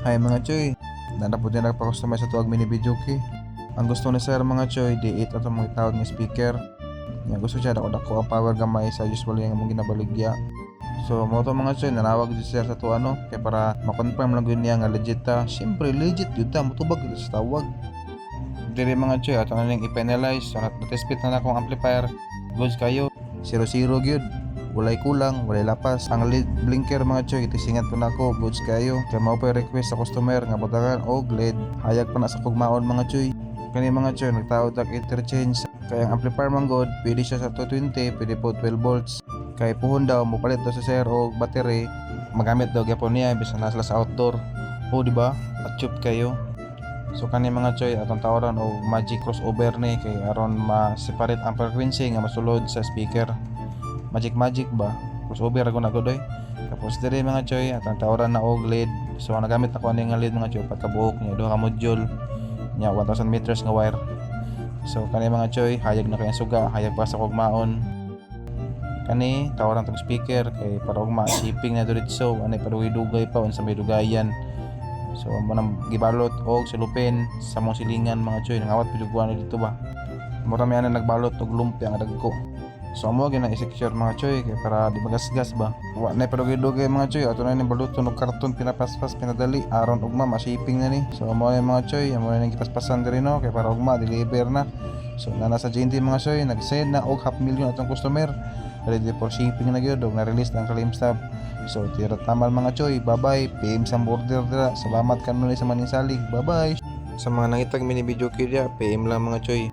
Ay mga choy, nanapod nila pa-customize sa tuwag mini video key. Ang gusto ni sir mga choy, D8 at mga tawag ng speaker. Nga gusto siya dako ang power gamay sa usually yung mga ginabaligya. So mo to mga choy, nanawag din sir sa to ano, kaya para ma-confirm lang yun niya nga legit ta. Siyempre legit yun ta, matubag ito sa tawag. Diri mga choy, ato na lang i-penalize. So natespit na akong amplifier. Goods kayo, 0-0 gyud. Walay kulang, walay lapas. Ang lead blinker mga choy, itisingat po na ako, goods kayo. Kaya mao pa request sa customer nga butagan og LED. Hayag pa na sa kugmaon mga choy. Kani mga choy, nagtao tag interchange. Kaya ang amplifier man god, pwede siya sa 220, pwede po 12 volts. Kay puhon daw, mupalit daw sa sir og battery. Magamit daw gyapon niya bisan na sila sa outdoor. O di ba? At kayo. So kani mga choy, atong tawaran og magic crossover ni kay aron ma-separate ang frequency nga masulod sa speaker. Magic ba? Crossover ako na godoy. Tapos diri mga choy, atong tawaran na og LED. So ang nagamit ako ani nga LED mga choy, pagkabuok niya duha ka module nya 1000 meters nga wire. So kani mga choy, hayag na kay suga, hayag pa sa kugmaon. Kani tawaran tong speaker kay para ug ma-shipping na diretso, ani padugay-dugay pa unsa may dugayan. So manang gibalot og silupin sa mong silingan mga choy, nangawat piluguan dito ba. Mura may ana nagbalot og lumpia nga dagko. So amo gina i-secure mga choy kay para di magasgas ba. Wa na padugay-dugay mga choy, ato na ni baluton og karton pinapaspas pinadali aron ugma ma-shipping na ni. So amo mga choy, amo na gipaspasan diri no kay para ugma deliver na. So na sa GNT mga choy, nag-send na og 500,000 atong customer. Ready for shipping na gyud og na-release na ang claim stub. So tira tamal mga choy, bye bye. PM sa border dira. Salamat kanunay sa maning salig. Bye bye. Sa mga nangitag mini video kaya PM lang mga choy.